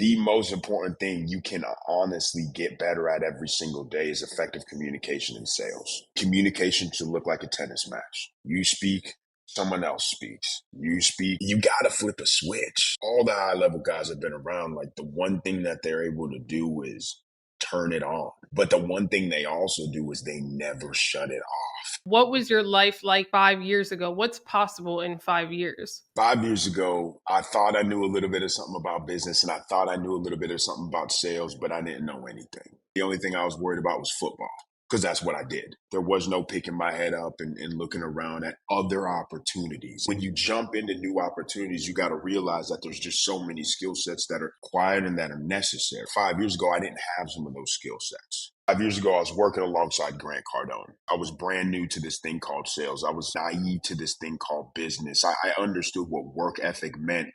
the most important thing you can honestly get better at every single day is effective communication in sales. Communication should look like a tennis match. You speak, someone else speaks. You speak, you got to flip a switch. All the high level guys have been around. Like the one thing that they're able to do is turn it on. But the one thing they also do is they never shut it off. What was your life like 5 years ago? What's possible in 5 years? 5 years ago, I thought I knew a little bit of something about business and I thought I knew a little bit of something about sales, but I didn't know anything. The only thing I was worried about was football because that's what I did. There was no picking my head up and looking around at other opportunities. When you jump into new opportunities, you got to realize that there's just so many skill sets that are required and that are necessary. 5 years ago, I didn't have some of those skill sets. 5 years ago, I was working alongside Grant Cardone. I was brand new to this thing called sales. I was naive to this thing called business. I understood what work ethic meant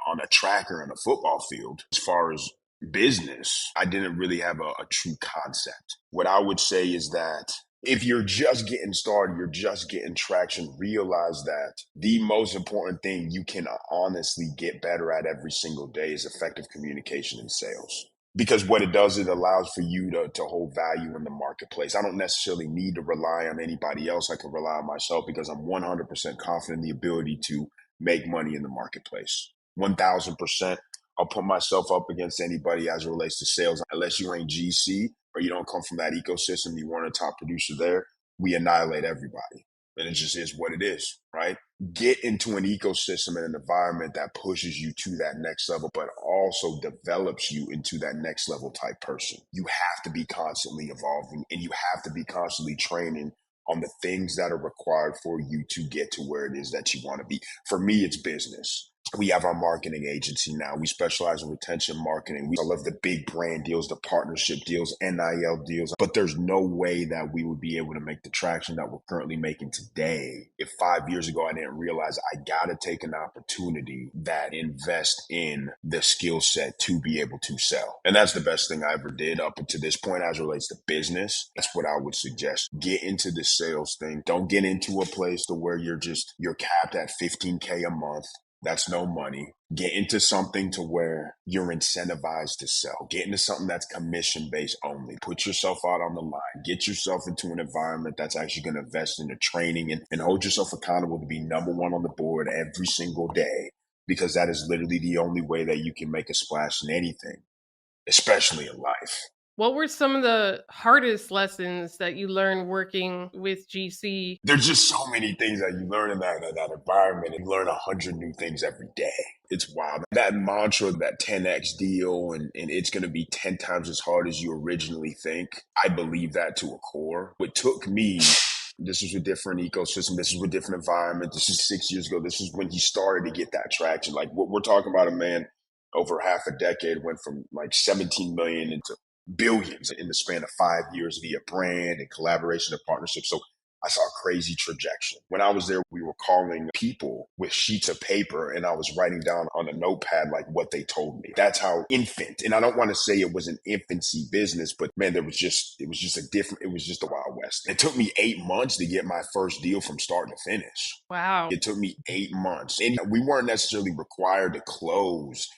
on a tracker in a football field. As far as business, I didn't really have a true concept. What I would say is that if you're just getting started, you're just getting traction, realize that the most important thing you can honestly get better at every single day is effective communication in sales. Because what it does, it allows for you to hold value in the marketplace. I don't necessarily need to rely on anybody else. I can rely on myself because I'm 100% confident in the ability to make money in the marketplace. 1000%. I'll put myself up against anybody as it relates to sales. Unless you ain't GC or you don't come from that ecosystem, you weren't a top producer there, we annihilate everybody. And it just is what it is, right? Get into an ecosystem and an environment that pushes you to that next level, but also develops you into that next level type person. You have to be constantly evolving and you have to be constantly training on the things that are required for you to get to where it is that you want to be. For me, it's business. We have our marketing agency now. We specialize in retention marketing. I love the big brand deals, the partnership deals, NIL deals. But there's no way that we would be able to make the traction that we're currently making today if 5 years ago I didn't realize I got to take an opportunity that invest in the skill set to be able to sell. And that's the best thing I ever did up until this point as it relates to business. That's what I would suggest. Get into the sales thing. Don't get into a place to where you're capped at $15K a month. That's no money. Get into something to where you're incentivized to sell. Get into something that's commission based only. Put yourself out on the line. Get yourself into an environment that's actually going to invest in the training and hold yourself accountable to be number one on the board every single day, because that is literally the only way that you can make a splash in anything, especially in life. What were some of the hardest lessons that you learned working with GC? There's just so many things that you learn in that environment. You learn 100 new things every day. It's wild. That mantra, that 10X deal, and it's going to be 10 times as hard as you originally think. I believe that to a core. What took me, this was a different ecosystem. This is a different environment. This is 6 years ago. This is when he started to get that traction. Like what we're talking about, a man over half a decade went from like 17 million into billions in the span of 5 years via brand and collaboration and partnership. So I saw a crazy trajectory. When I was there, we were calling people with sheets of paper and I was writing down on a notepad like what they told me. That's how infant. And I don't want to say it was an infancy business, but man, it was just a Wild West. It took me 8 months to get my first deal from start to finish. Wow. It took me 8 months. And we weren't necessarily required to close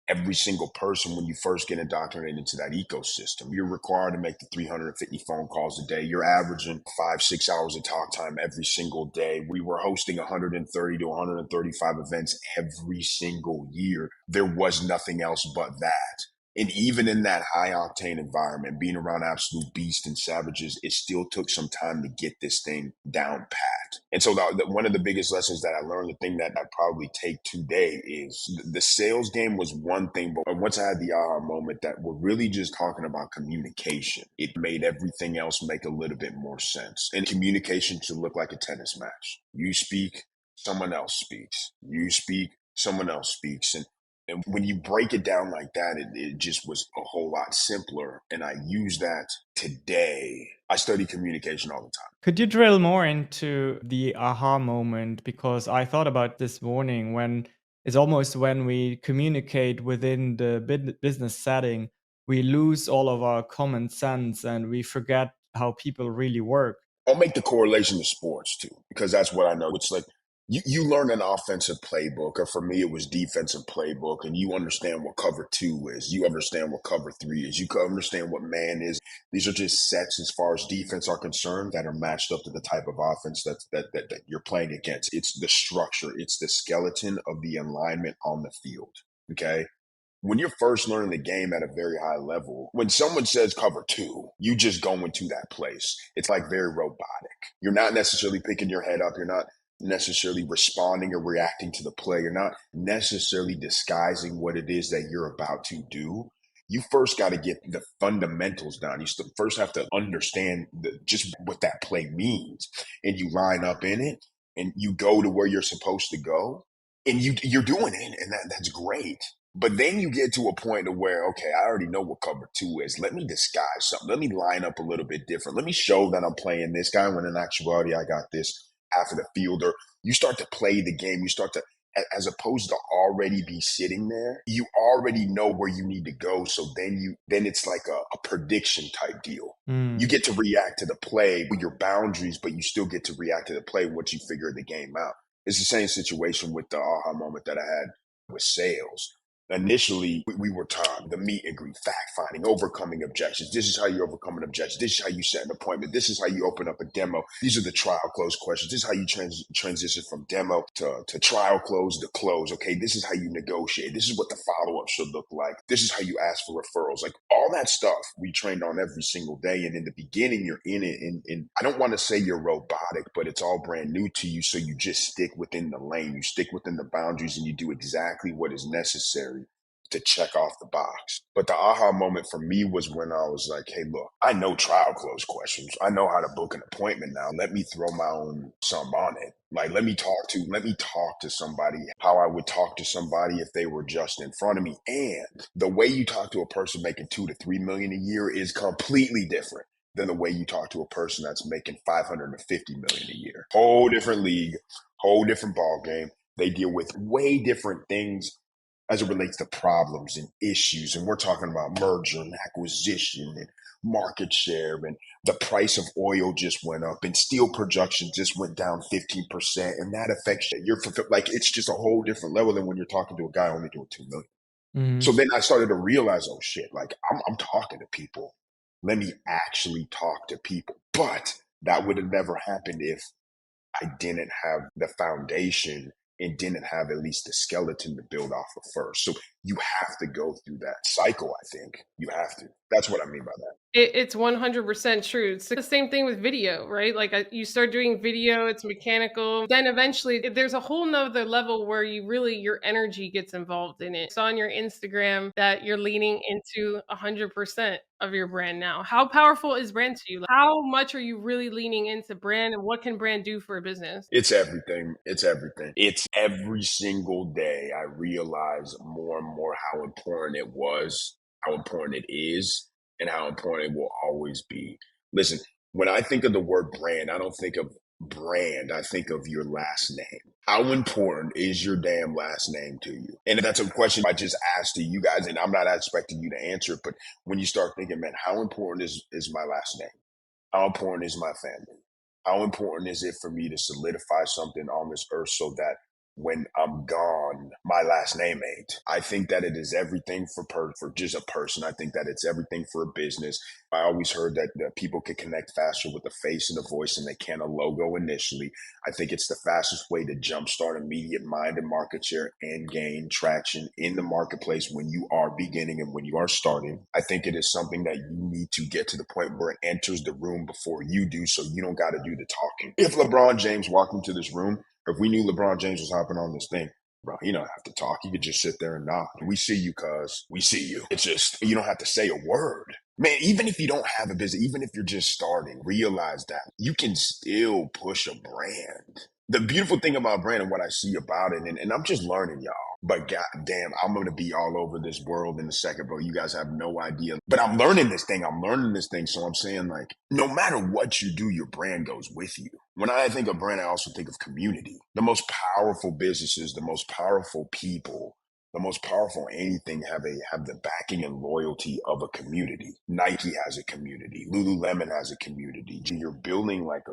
every single person when you first get indoctrinated into that ecosystem. You're required to make the 350 phone calls a day. You're averaging 5-6 hours of talk time every single day. We were hosting 130 to 135 events every single year. There was nothing else but that. And even in that high octane environment, being around absolute beasts and savages, it still took some time to get this thing down pat. And so one of the biggest lessons that I learned, the thing that I probably take today is the sales game was one thing, but once I had the aha moment that we're really just talking about communication, it made everything else make a little bit more sense. And communication should look like a tennis match. You speak, someone else speaks. You speak, someone else speaks. And when you break it down like that, it just was a whole lot simpler. And I use that today. I study communication all the time. Could you drill more into the aha moment? Because I thought about this morning when it's almost when we communicate within the business setting, we lose all of our common sense and we forget how people really work. I'll make the correlation to sports too, because that's what I know. It's like You learn an offensive playbook, or for me, it was defensive playbook, and you understand what cover 2 is. You understand what cover 3 is. You can understand what man is. These are just sets as far as defense are concerned that are matched up to the type of offense that you're playing against. It's the structure. It's the skeleton of the alignment on the field. Okay. When you're first learning the game at a very high level, when someone says cover 2, you just go into that place. It's like very robotic. You're not necessarily picking your head up. You're not necessarily responding or reacting to the play. You're not necessarily disguising what it is that you're about to do. You first got to get the fundamentals down. You first have to understand just what that play means, and you line up in it, and you go to where you're supposed to go, and you're doing it, and that's great. But then you get to a point of where, okay, I already know what cover 2 is. Let me disguise something. Let me line up a little bit different. Let me show that I'm playing this guy when in actuality I got this half of the field. Or you start to play the game. You start to, as opposed to already be sitting there, you already know where you need to go. So then it's like a prediction type deal. You get to react to the play with your boundaries, but you still get to react to the play once you figure the game out. It's the same situation with the aha moment that I had with sales. Initially, we were taught the meet and greet, fact finding, overcoming objections. This is how you overcome an objection. This is how you set an appointment. This is how you open up a demo. These are the trial close questions. This is how you transition from demo to trial close to close. Okay, this is how you negotiate. This is what the follow up should look like. This is how you ask for referrals. Like all that stuff we trained on every single day. And in the beginning, you're in it. And I don't want to say you're robotic, but it's all brand new to you. So you just stick within the lane. You stick within the boundaries, and you do exactly what is necessary to check off the box. But the aha moment for me was when I was like, hey, look, I know trial close questions. I know how to book an appointment now. Let me throw my own something on it. Like, let me talk to somebody how I would talk to somebody if they were just in front of me. And the way you talk to a person making 2 to 3 million a year is completely different than the way you talk to a person that's making 550 million a year. Whole different league, whole different ball game. They deal with way different things as it relates to problems and issues. And we're talking about merger and acquisition and market share, and the price of oil just went up and steel production just went down 15%. And that affects your, like, it's just a whole different level than when you're talking to a guy only doing 2 million. So then I started to realize, oh shit, like I'm talking to people. Let me actually talk to people. But that would have never happened if I didn't have the foundation and didn't have at least the skeleton to build off of first. So you have to go through that cycle, I think. You have to. That's what I mean by that. It's 100% true. It's the same thing with video, right? Like you start doing video, it's mechanical. Then eventually there's a whole nother level where your energy gets involved in it. It's on your Instagram that you're leaning into 100% of your brand now. How powerful is brand to you? Like, how much are you really leaning into brand, and what can brand do for a business? It's everything. It's everything. It's every single day I realize more and more how important it was, how important it is, and how important it will always be. Listen, when I think of the word brand, I don't think of brand. I think of your last name. How important is your damn last name to you? And that's a question I just asked to you guys, and I'm not expecting you to answer it, but when you start thinking, man, how important is my last name? How important is my family? How important is it for me to solidify something on this earth so that when I'm gone, my last name ain't? I think that it is everything for just a person. I think that it's everything for a business. I always heard that people can connect faster with the face and the voice than they can a logo initially. I think it's the fastest way to jumpstart immediate mind and market share and gain traction in the marketplace when you are beginning and when you are starting. I think it is something that you need to get to the point where it enters the room before you do, so you don't got to do the talking. If LeBron James walked into this room, if we knew LeBron James was hopping on this thing, bro, you don't have to talk. You could just sit there and nod. We see you, cuz. We see you. It's just, you don't have to say a word. Man, even if you don't have a business, even if you're just starting, realize that you can still push a brand. The beautiful thing about brand and what I see about it, and I'm just learning, y'all. But goddamn, I'm going to be all over this world in a second, bro. You guys have no idea. But I'm learning this thing. So I'm saying, like, no matter what you do, your brand goes with you. When I think of brand, I also think of community. The most powerful businesses, the most powerful people, the most powerful anything have the backing and loyalty of a community. Nike has a community. Lululemon has a community. You're building like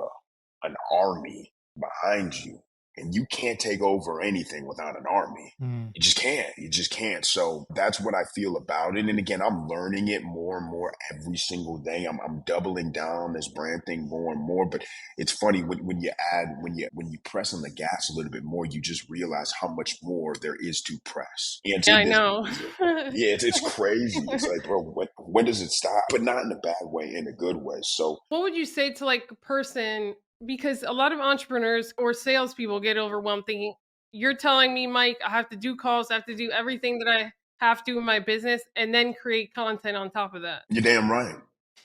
an army behind you. And you can't take over anything without an army. Mm. You just can't. You just can't. So that's what I feel about it. And again, I'm learning it more and more every single day. I'm doubling down on this brand thing more and more. But it's funny when you press on the gas a little bit more, you just realize how much more there is to press into Yeah, I this know. music. Yeah, it's crazy. It's like, bro, when does it stop? But not in a bad way, in a good way. So What would you say to like a person? Because a lot of entrepreneurs or salespeople get overwhelmed thinking, you're telling me, Mike, I have to do calls, I have to do everything that I have to in my business and then create content on top of that. you're damn right.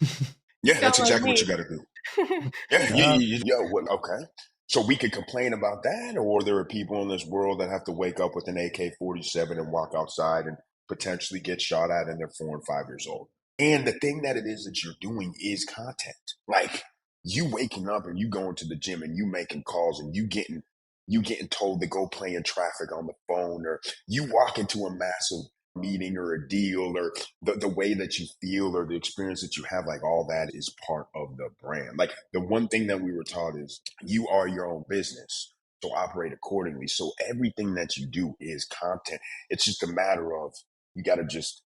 You Yeah, sound that's like exactly what you me. got to do. Yeah, Yeah. okay. So we could complain about that, or there are people in this world that have to wake up with an AK-47 and walk outside and potentially get shot at, and they're 4 and 5 years old. And the thing that it is that you're doing is content. Like you waking up and you going to the gym and you making calls and you getting told to go play in traffic on the phone, or you walk into a massive meeting or a deal, or the way that you feel or the experience that you have, like all that is part of the brand. Like the one thing that we were taught is you are your own business, so operate accordingly. So everything that you do is content. It's just a matter of you got to just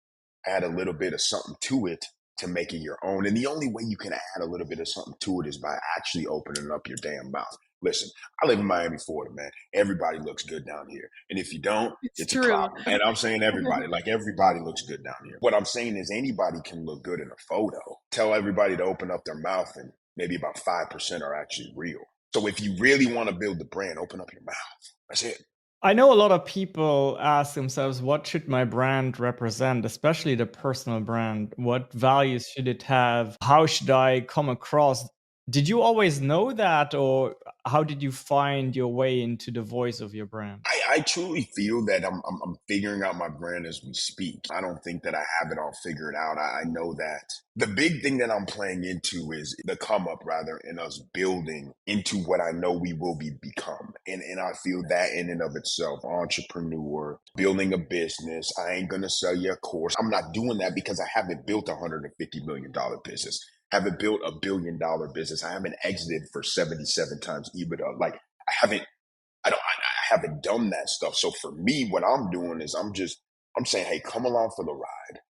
add a little bit of something to it to make it your own. And the only way you can add a little bit of something to it is by actually opening up your damn mouth. Listen, I live in Miami, Florida, man. Everybody looks good down here. And if you don't, It's it's a true. problem. And I'm saying everybody, like everybody looks good down here. What I'm saying is anybody can look good in a photo. Tell everybody to open up their mouth and maybe about 5% are actually real. So if you really want to build the brand, open up your mouth. That's it. I know a lot of people ask themselves, what should my brand represent, especially the personal brand? What values should it have? How should I come across? Did you always know that, or how did you find your way into the voice of your brand? I truly feel that I'm figuring out my brand as we speak. I don't think that I have it all figured out. I know that the big thing that I'm playing into is the come up rather, in us building into what I know we will become. And I feel that in and of itself, entrepreneur, building a business. I ain't gonna sell you a course. I'm not doing that because I haven't built $150 million business. Haven't built $1 billion business. I haven't exited for 77 times EBITDA. Like I haven't I haven't done that stuff. So for me, what I'm doing is I'm saying, hey, come along for the ride.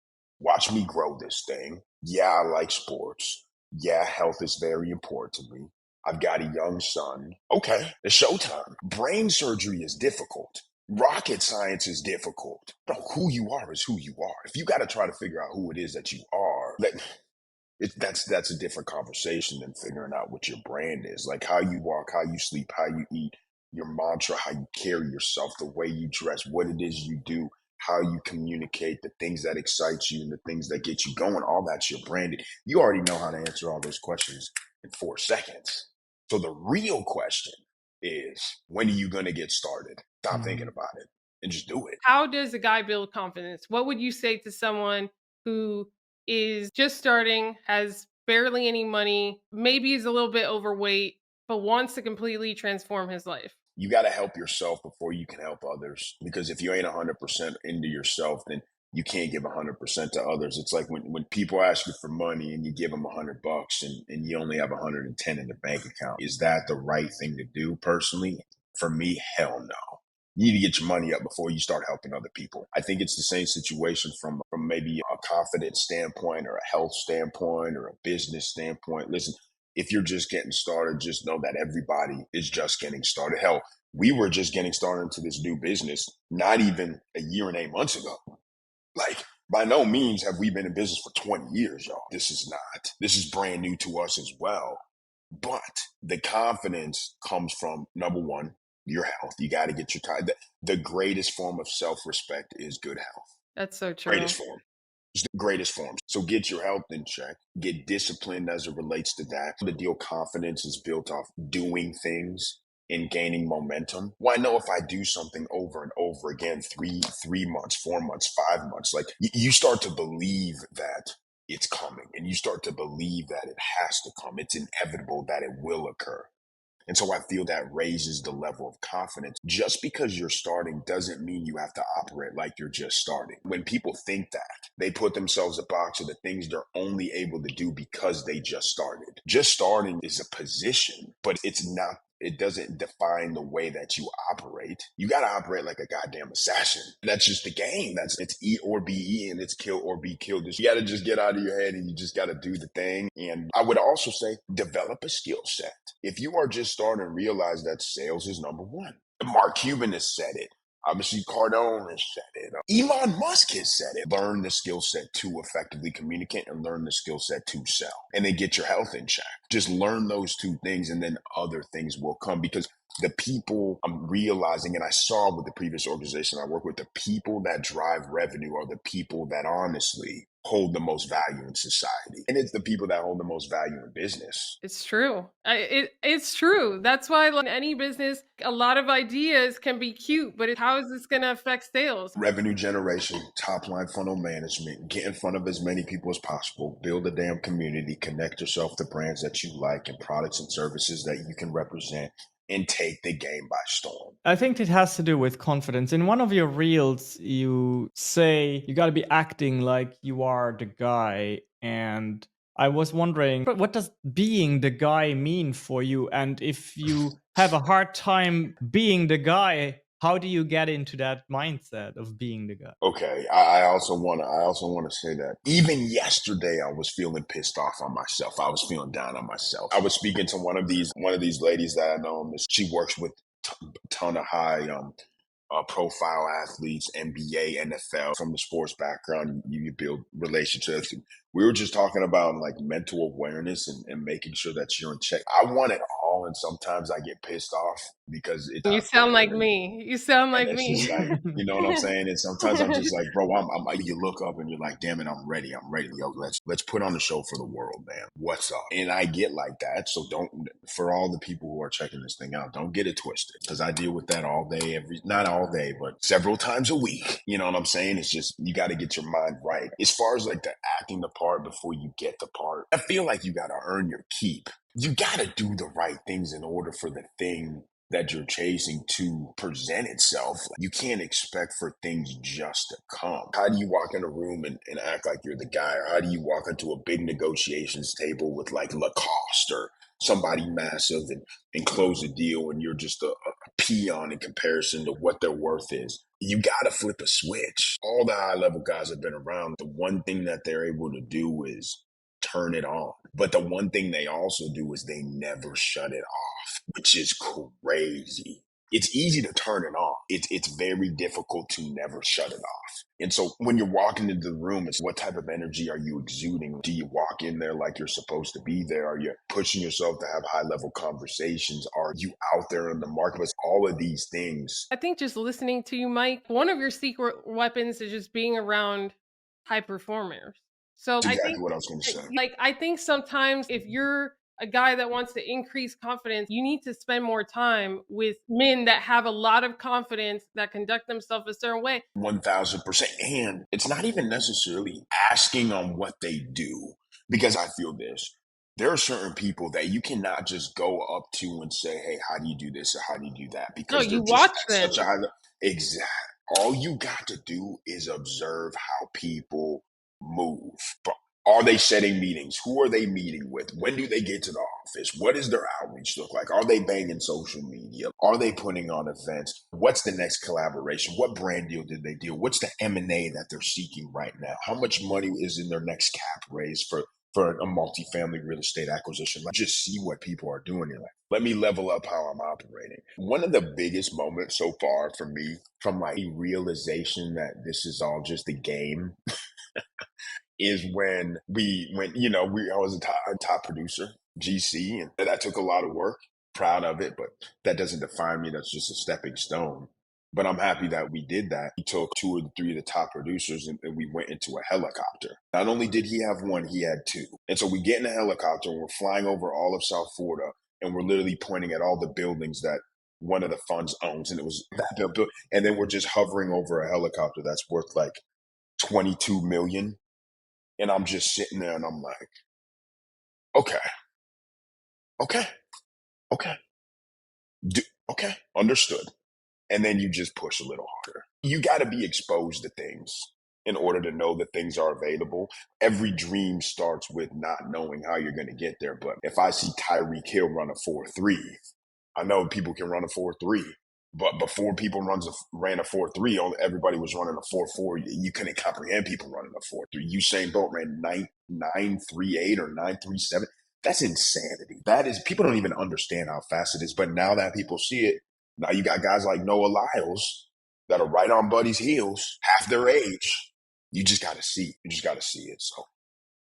Watch me grow this thing. Yeah, I like sports. Yeah, health is very important to me. I've got a young son. Okay, it's showtime. Brain surgery is difficult. Rocket science is difficult. Bro, who you are is who you are. If you got to try to figure out who it is that you are, that's a different conversation than figuring out what your brand is. Like how you walk, how you sleep, how you eat, your mantra, how you carry yourself, the way you dress, what it is you do, how you communicate, the things that excite you and the things that get you going. All that's your branding. You already know how to answer all those questions in 4 seconds. So the real question is, when are you going to get started? Stop thinking about it and just do it. How does a guy build confidence? What would you say to someone who is just starting, has barely any money, maybe is a little bit overweight, but wants to completely transform his life? You got to help yourself before you can help others. Because if you ain't 100% into yourself, then you can't give 100% to others. It's like when people ask you for money and you give them $100 and you only have 110 in the bank account. Is that the right thing to do personally? For me, hell no. You need to get your money up before you start helping other people. I think it's the same situation from maybe a confidence standpoint or a health standpoint or a business standpoint. Listen, if you're just getting started, just know that everybody is just getting started. Hell, we were just getting started into this new business not even a year and 8 months ago. Like, by no means have we been in business for 20 years, y'all. This is brand new to us as well. But the confidence comes from, number one, your health. You got to get your time. The greatest form of self-respect is good health. That's so true. Greatest form. It's the greatest form. So get your health in check. Get disciplined as it relates to that. The deal confidence is built off doing things and gaining momentum. Well, I know if I do something over and over again, three months, 4 months, 5 months, like you start to believe that it's coming and you start to believe that it has to come. It's inevitable that it will occur. And so I feel that raises the level of confidence. Just because you're starting doesn't mean you have to operate like you're just starting. When people think that, they put themselves a box of the things they're only able to do because they just started. Just starting is a position, but it's not it doesn't define the way that you operate. You got to operate like a goddamn assassin. That's just the game. It's eat or be eaten. It's kill or be killed. You got to just get out of your head and you just got to do the thing. And I would also say develop a skill set. If you are just starting to realize that sales is number one. Mark Cuban has said it. Obviously, Cardone has said it. Elon Musk has said it. Learn the skill set to effectively communicate and learn the skill set to sell. And then get your health in check. Just learn those two things and then other things will come, because the people I'm realizing, and I saw with the previous organization I work with, the people that drive revenue are the people that honestly hold the most value in society. And it's the people that hold the most value in business. It's true. It's true. That's why in any business, a lot of ideas can be cute, but how is this going to affect sales? Revenue generation, top line funnel management, get in front of as many people as possible, build a damn community, connect yourself to brands that you like and products and services that you can represent, and take the game by storm. I think it has to do with confidence. In one of your reels, you say you got to be acting like you are the guy. And I was wondering, what does being the guy mean for you? And if you have a hard time being the guy, how do you get into that mindset of being the guy? Okay, I also want to say that even yesterday I was feeling pissed off on myself. I was feeling down on myself. I was speaking to one of these ladies that I know. She works with a ton of high profile athletes, NBA, NFL, from the sports background. You build relationships. We were just talking about like mental awareness and making sure that you're in check. I want it all, and sometimes I get pissed off because it's. You sound like me. You sound like me. Just like, you know what I'm saying? And sometimes I'm just like, bro, I'm like, you look up and you're like, damn it, I'm ready. Yo, let's put on the show for the world, man. What's up? And I get like that. So for all the people who are checking this thing out, don't get it twisted, because I deal with that all day, not all day, but several times a week. You know what I'm saying? It's just, you got to get your mind right. As far as like the acting the part before you get the part, I feel like you got to earn your keep. You got to do the right things in order for the thing that you're chasing to present itself. You can't expect for things just to come. How do you walk in a room and act like you're the guy? Or how do you walk into a big negotiations table with like Lacoste or somebody massive and close a deal and you're just a peon in comparison to what their worth is? You got to flip a switch. All the high level guys have been around. The one thing that they're able to do is turn it on. But the one thing they also do is they never shut it off, which is crazy. It's easy to turn it on. It's very difficult to never shut it off. And so when you're walking into the room, it's what type of energy are you exuding? Do you walk in there like you're supposed to be there? Are you pushing yourself to have high level conversations? Are you out there in the marketplace? All of these things. I think just listening to you, Mike, one of your secret weapons is just being around high performers. So That's exactly I think what I was going to say. I think sometimes if you're a guy that wants to increase confidence, you need to spend more time with men that have a lot of confidence, that conduct themselves a certain way. 1000%. And it's not even necessarily asking on what they do, because I feel this. There are certain people that you cannot just go up to and say, hey, how do you do this or how do you do that? Because No, they're you just watch at them. such a high level. Exactly. All you got to do is observe how people move. Are they setting meetings? Who are they meeting with? When do they get to the office? What does their outreach look like? Are they banging social media? Are they putting on events? What's the next collaboration? What brand deal did they do? What's the M&A that they're seeking right now? How much money is in their next cap raise for a multifamily real estate acquisition? Like, just see what people are doing. You're like, let me level up how I'm operating. One of the biggest moments so far for me, from like a realization that this is all just a game, is when I was a top producer, GC, and that took a lot of work. Proud of it, but that doesn't define me. That's just a stepping stone. But I'm happy that we did that. He took 2 or 3 of the top producers and we went into a helicopter. Not only did he have one, he had 2. And so we get in a helicopter and we're flying over all of South Florida and we're literally pointing at all the buildings that one of the funds owns. And it was that building. And then we're just hovering over a helicopter that's worth like 22 million. And I'm just sitting there and I'm like, okay, understood. And then you just push a little harder. You got to be exposed to things in order to know that things are available. Every dream starts with not knowing how you're going to get there. But if I see Tyreek Hill run a 4.3, I know people can run a 4.3, but before people ran a 4.3, everybody was running a 4.4. You couldn't comprehend people running a 4.3. Usain Bolt ran 9.38 or 9.37. That's insanity. That is, people don't even understand how fast it is. But now that people see it, now you got guys like Noah Lyles that are right on Buddy's heels, half their age. You just got to see. You just got to see it. So.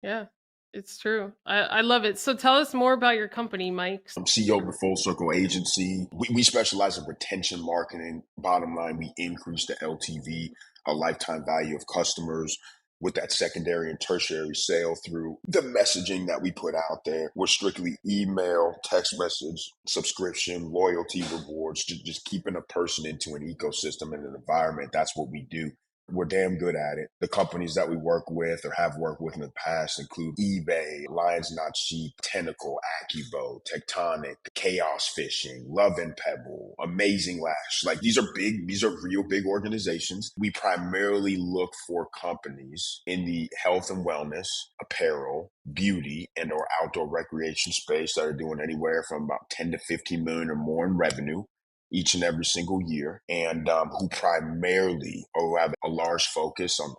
Yeah, it's true. I love it. So tell us more about your company, Mike. I'm CEO of the Full Circle Agency. We specialize in retention marketing. Bottom line, we increase the LTV, a lifetime value of customers, with that secondary and tertiary sale through the messaging that we put out there. We're strictly email, text message, subscription, loyalty rewards, just keeping a person into an ecosystem and an environment. That's what we do. We're damn good at it. The companies that we work with or have worked with in the past include eBay, Lions Not Cheap, Tentacle, Akibo, Tectonic, Chaos Fishing, Love and Pebble, Amazing Lash. Like these are real big organizations. We primarily look for companies in the health and wellness, apparel, beauty, and or outdoor recreation space that are doing anywhere from about 10 to 15 million or more in revenue each and every single year, and who primarily or have a large focus on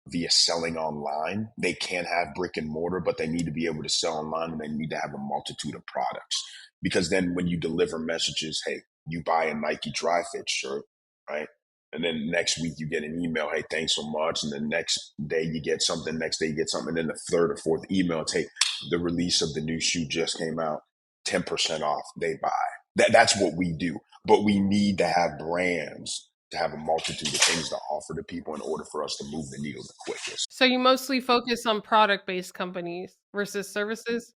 via selling online. They can't have brick and mortar, but they need to be able to sell online, and they need to have a multitude of products. Because then when you deliver messages, hey, you buy a Nike Dry Fit shirt, right? And then next week you get an email, hey, thanks so much. And then next day you get something, next day you get something. And then the third or fourth email, it's, hey, the release of the new shoe just came out, 10% off, they buy. That's what we do. But we need to have brands to have a multitude of things to offer to people in order for us to move the needle the quickest. So you mostly focus on product-based companies versus services?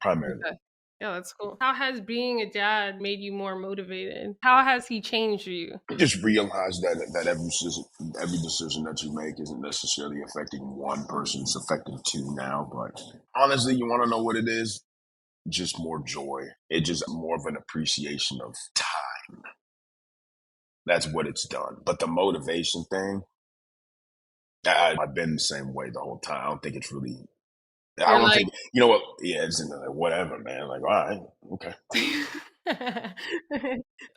Primarily. Okay. Yeah, that's cool. How has being a dad made you more motivated? How has he changed you? Just realize that every decision that you make isn't necessarily affecting one person, it's affecting two now. But honestly, you want to know what it is? Just more joy. It's just more of an appreciation of time. That's what it's done. But the motivation thing, I've been the same way the whole time. I don't think it's really, I You're don't like, think, you know what? Yeah, it's like, whatever, man. Like, all right, okay.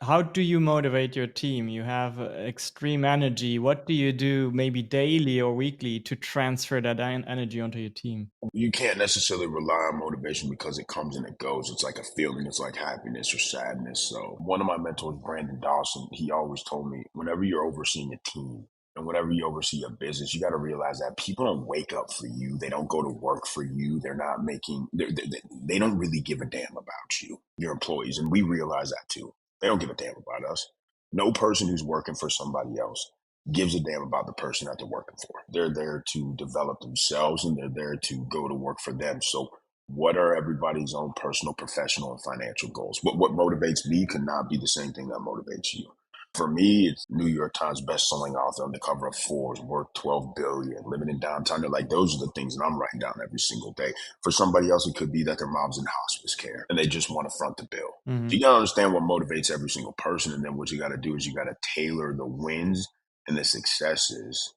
How do you motivate your team? You have extreme energy. What do you do maybe daily or weekly to transfer that energy onto your team? You can't necessarily rely on motivation because it comes and it goes. It's like a feeling. It's like happiness or sadness. So one of my mentors, Brandon Dawson, he always told me, whenever you're overseeing a team and whenever you oversee a business, you got to realize that people don't wake up for you. They don't go to work for you. They're not making, they don't really give a damn about you, your employees. And we realize that too. They don't give a damn about us. No person who's working for somebody else gives a damn about the person that they're working for. They're there to develop themselves and they're there to go to work for them. So what are everybody's own personal, professional, and financial goals? What motivates me cannot be the same thing that motivates you. For me, it's New York Times best-selling author on the cover of Forbes, worth $12 billion, living in downtown. They're like, those are the things that I'm writing down every single day. For somebody else, it could be that their mom's in hospice care and they just want to front the bill. Mm-hmm. So you gotta understand what motivates every single person, and then what you gotta do is you gotta tailor the wins and the successes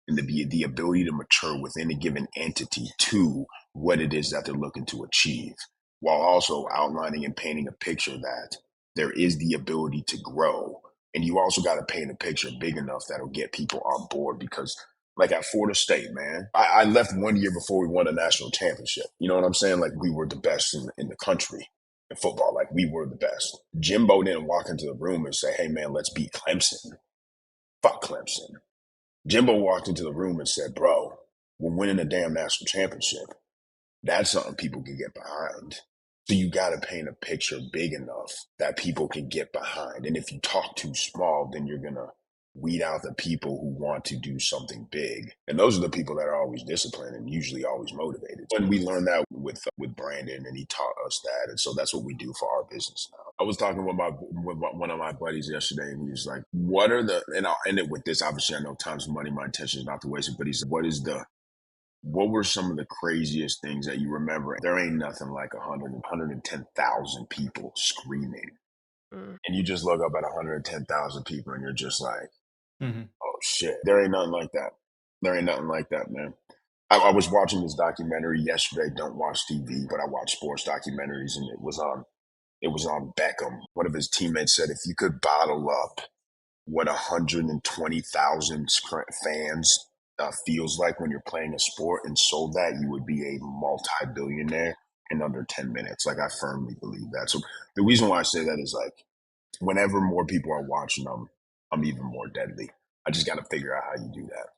and the ability to mature within a given entity to what it is that they're looking to achieve, while also outlining and painting a picture that there is the ability to grow. And you also got to paint a picture big enough that'll get people on board because like at Florida State, man, I left 1 year before we won a national championship. You know what I'm saying? Like we were the best in the country in football. Like we were the best. Jimbo didn't walk into the room and say, hey man, let's beat Clemson. Fuck Clemson. Jimbo walked into the room and said, bro, we're winning a damn national championship. That's something people can get behind. So you got to paint a picture big enough that people can get behind. And if you talk too small, then you're going to weed out the people who want to do something big. And those are the people that are always disciplined and usually always motivated. And we learned that with Brandon, and he taught us that. And so that's what we do for our business now. I was talking with one of my buddies yesterday, and he was like, what are the, and I'll end it with this. Obviously, I know time's money. My intention is not to waste it, but he said, what were some of the craziest things that you remember? There ain't nothing like 110,000 people screaming. And you just look up at 110,000 people and you're just like, oh shit, there ain't nothing like that. There ain't nothing like that, man. I was watching this documentary yesterday. Don't watch TV, but I watch sports documentaries, and It was on Beckham. One of his teammates said, if you could bottle up what 120,000 fans feels like when you're playing a sport and sold that, you would be a multi-billionaire in under 10 minutes. Like, I firmly believe that. So the reason why I say that is, like, whenever more people are watching them, I'm even more deadly. I just got to figure out how you do that.